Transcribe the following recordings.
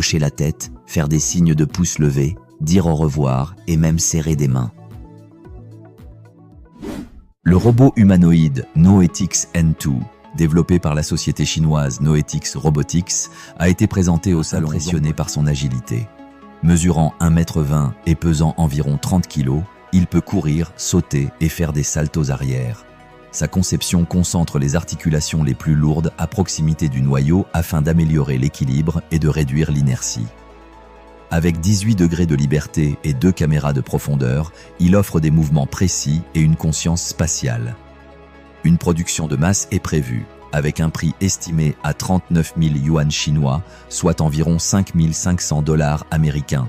hocher la tête, faire des signes de pouce levé, dire au revoir et même serrer des mains. Le robot humanoïde Noetix N2, développé par la société chinoise Noetix Robotics, a été présenté au salon impressionné par son agilité. Mesurant 1,20 m et pesant environ 30 kg, il peut courir, sauter et faire des saltos arrière. Sa conception concentre les articulations les plus lourdes à proximité du noyau afin d'améliorer l'équilibre et de réduire l'inertie. Avec 18 degrés de liberté et 2 caméras de profondeur, il offre des mouvements précis et une conscience spatiale. Une production de masse est prévue, avec un prix estimé à 39 000 yuan chinois, soit environ 5 500 $ américains.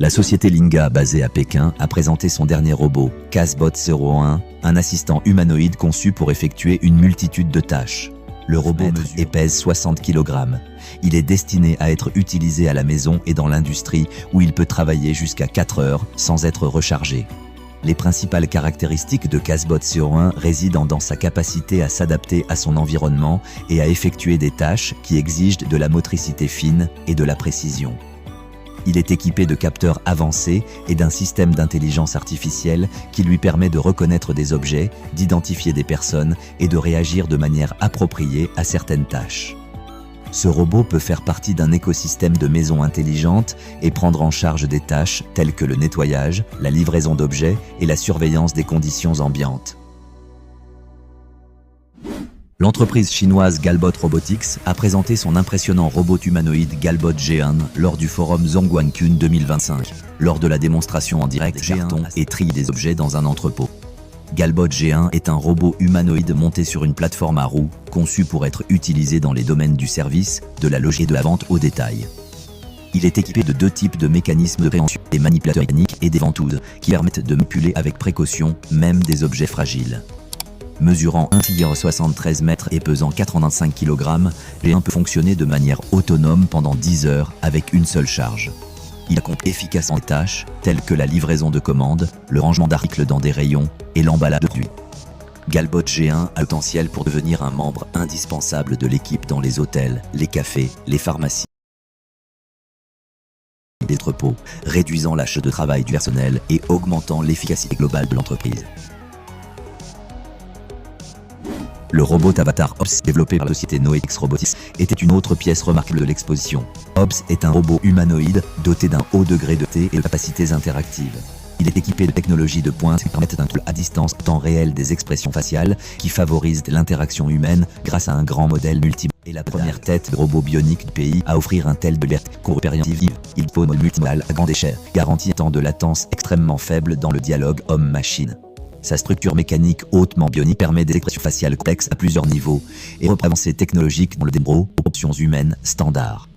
La société Linga, basée à Pékin, a présenté son dernier robot, Casbot 01, un assistant humanoïde conçu pour effectuer une multitude de tâches. Le robot mesure et pèse 60 kg. Il est destiné à être utilisé à la maison et dans l'industrie où il peut travailler jusqu'à 4 heures sans être rechargé. Les principales caractéristiques de Casbot 01 résident dans sa capacité à s'adapter à son environnement et à effectuer des tâches qui exigent de la motricité fine et de la précision. Il est équipé de capteurs avancés et d'un système d'intelligence artificielle qui lui permet de reconnaître des objets, d'identifier des personnes et de réagir de manière appropriée à certaines tâches. Ce robot peut faire partie d'un écosystème de maisons intelligentes et prendre en charge des tâches telles que le nettoyage, la livraison d'objets et la surveillance des conditions ambiantes. L'entreprise chinoise Galbot Robotics a présenté son impressionnant robot humanoïde Galbot G1 lors du forum Zhongguancun 2025. Lors de la démonstration en direct, carton et trie des objets dans un entrepôt. Galbot G1 est un robot humanoïde monté sur une plateforme à roues, conçu pour être utilisé dans les domaines du service, de la logistique et de la vente au détail. Il est équipé de 2 types de mécanismes de préhension, des manipulateurs mécaniques et des ventouses, qui permettent de manipuler avec précaution, même des objets fragiles. Mesurant 1,73 m et pesant 85 kg, G1 peut fonctionner de manière autonome pendant 10 heures avec une seule charge. Il accomplit efficacement des tâches telles que la livraison de commandes, le rangement d'articles dans des rayons et l'emballage de produits. Galbot G1 a le potentiel pour devenir un membre indispensable de l'équipe dans les hôtels, les cafés, les pharmacies, les entrepôts, réduisant la charge de travail du personnel et augmentant l'efficacité globale de l'entreprise. Le robot avatar Ops, développé par la société Noetix Robotics, était une autre pièce remarquable de l'exposition. Ops est un robot humanoïde doté d'un haut degré de et de capacités interactives. Il est équipé de technologies de pointe qui permettent d'un contrôle à distance temps réel des expressions faciales qui favorisent l'interaction humaine grâce à un grand modèle multimodal. Et la première tête de robot bionique du pays à offrir un tel de liberté coopérative. Il faut un multimodal à grande échelle, garantit un temps de latence extrêmement faible dans le dialogue homme-machine. Sa structure mécanique hautement bionique permet des expressions faciales complexes à plusieurs niveaux et représente avancées technologiques dans le démon aux options humaines standards.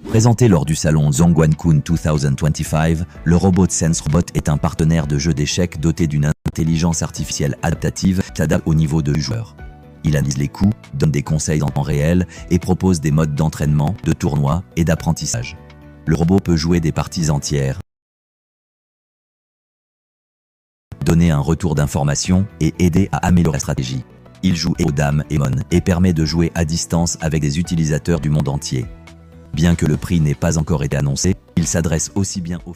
Présenté lors du salon Zhongguancun 2025, le robot Sense Robot est un partenaire de jeu d'échecs doté d'une intelligence artificielle adaptative qui s'adapte au niveau de joueur. Il analyse les coups, donne des conseils en temps réel et propose des modes d'entraînement, de tournoi et d'apprentissage. Le robot peut jouer des parties entières, donner un retour d'information et aider à améliorer la stratégie. Il joue aux dames et mon et permet de jouer à distance avec des utilisateurs du monde entier. Bien que le prix n'ait pas encore été annoncé, il s'adresse aussi bien aux...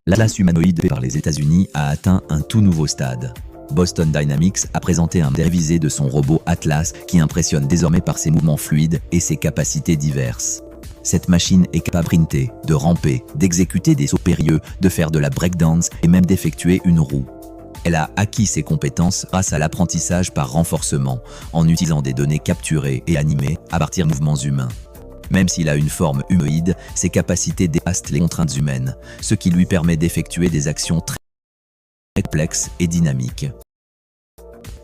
L'Atlas humanoïde fait par les États-Unis a atteint un tout nouveau stade. Boston Dynamics a présenté un modèle révisé de son robot Atlas qui impressionne désormais par ses mouvements fluides et ses capacités diverses. Cette machine est capable de sprinter, de ramper, d'exécuter des sauts périlleux, de faire de la breakdance et même d'effectuer une roue. Elle a acquis ses compétences grâce à l'apprentissage par renforcement, en utilisant des données capturées et animées à partir de mouvements humains. Même s'il a une forme humanoïde, ses capacités dépassent les contraintes humaines, ce qui lui permet d'effectuer des actions très complexes et dynamiques.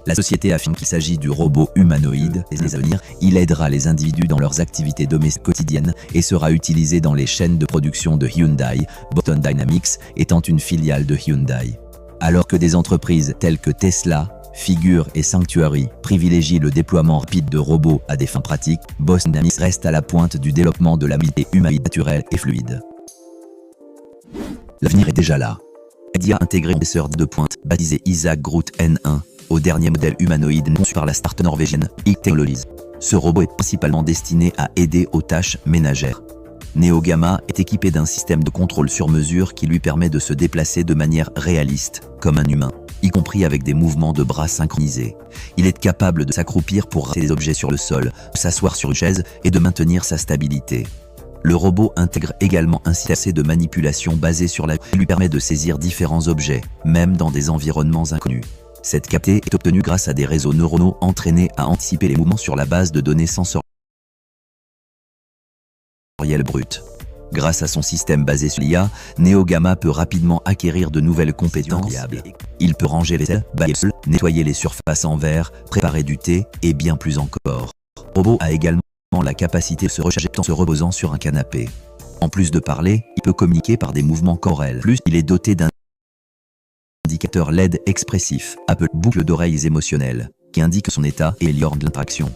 La société affirme qu'il s'agit du robot humanoïde et à venir, il aidera les individus dans leurs activités domestiques quotidiennes et sera utilisé dans les chaînes de production de Hyundai, Boston Dynamics étant une filiale de Hyundai. Alors que des entreprises telles que Tesla, Figure et Sanctuary privilégient le déploiement rapide de robots à des fins pratiques, Boston Dynamics reste à la pointe du développement de la mobilité humanoïde naturelle et fluide. L'avenir est déjà là. Adia a intégré un processeur de pointe baptisé Isaac Groot N1 au dernier modèle humanoïde conçu par la start-up norvégienne Ig Technologies. Ce robot est principalement destiné à aider aux tâches ménagères. NeoGamma est équipé d'un système de contrôle sur mesure qui lui permet de se déplacer de manière réaliste, comme un humain, y compris avec des mouvements de bras synchronisés. Il est capable de s'accroupir pour rater des objets sur le sol, de s'asseoir sur une chaise et de maintenir sa stabilité. Le robot intègre également un système de manipulation basé sur la qui lui permet de saisir différents objets, même dans des environnements inconnus. Cette capacité est obtenue grâce à des réseaux neuronaux entraînés à anticiper les mouvements sur la base de données sensorielles brutes. Grâce à son système basé sur l'IA, NeoGamma peut rapidement acquérir de nouvelles compétences. Il peut ranger les selles, balayer le sol, nettoyer les surfaces en verre, préparer du thé et bien plus encore. Le robot a également la capacité de se recharger en se reposant sur un canapé. En plus de parler, il peut communiquer par des mouvements corporels. Plus, il est doté d'un indicateur LED expressif, appelé boucle d'oreilles émotionnelle, qui indique son état et améliore l'interaction.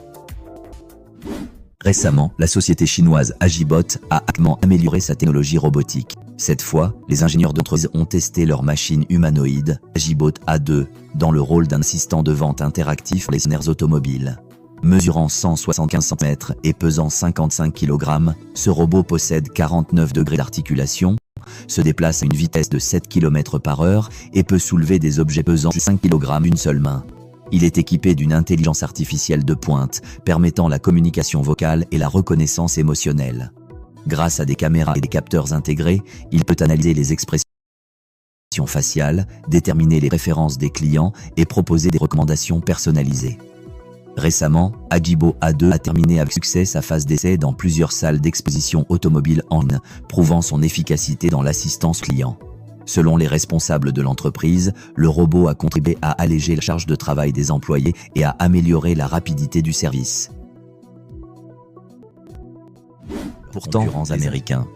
Récemment, la société chinoise Agibot a activement amélioré sa technologie robotique. Cette fois, les ingénieurs d'entreprise ont testé leur machine humanoïde, Agibot A2, dans le rôle d'un assistant de vente interactif pour les gestionnaires automobiles. Mesurant 175 cm et pesant 55 kg, ce robot possède 49 degrés d'articulation, se déplace à une vitesse de 7 km/h et peut soulever des objets pesant 5 kg d'une seule main. Il est équipé d'une intelligence artificielle de pointe, permettant la communication vocale et la reconnaissance émotionnelle. Grâce à des caméras et des capteurs intégrés, il peut analyser les expressions faciales, déterminer les préférences des clients et proposer des recommandations personnalisées. Récemment, Agibot A2 a terminé avec succès sa phase d'essai dans plusieurs salles d'exposition automobile en ligne, prouvant son efficacité dans l'assistance client. Selon les responsables de l'entreprise, le robot a contribué à alléger la charge de travail des employés et à améliorer la rapidité du service. Pourtant, concurrents américains,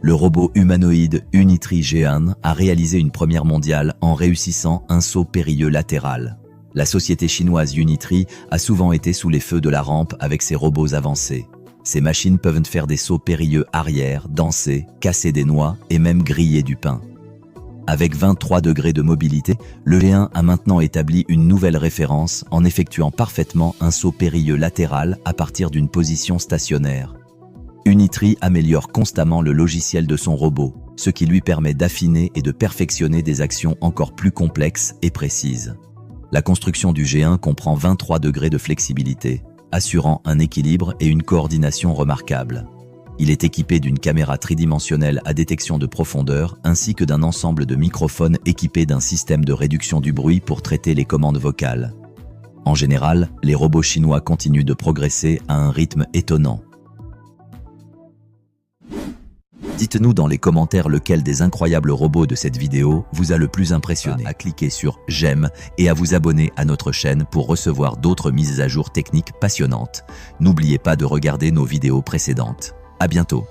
le robot humanoïde Unitree G1 a réalisé une première mondiale en réussissant un saut périlleux latéral. La société chinoise Unitree a souvent été sous les feux de la rampe avec ses robots avancés. Ces machines peuvent faire des sauts périlleux arrière, danser, casser des noix et même griller du pain. Avec 23 degrés de mobilité, le G1 a maintenant établi une nouvelle référence en effectuant parfaitement un saut périlleux latéral à partir d'une position stationnaire. Unitree améliore constamment le logiciel de son robot, ce qui lui permet d'affiner et de perfectionner des actions encore plus complexes et précises. La construction du G1 comprend 23 degrés de flexibilité, assurant un équilibre et une coordination remarquables. Il est équipé d'une caméra tridimensionnelle à détection de profondeur ainsi que d'un ensemble de microphones équipés d'un système de réduction du bruit pour traiter les commandes vocales. En général, les robots chinois continuent de progresser à un rythme étonnant. Dites-nous dans les commentaires lequel des incroyables robots de cette vidéo vous a le plus impressionné. À cliquer sur j'aime et à vous abonner à notre chaîne pour recevoir d'autres mises à jour techniques passionnantes. N'oubliez pas de regarder nos vidéos précédentes. À bientôt.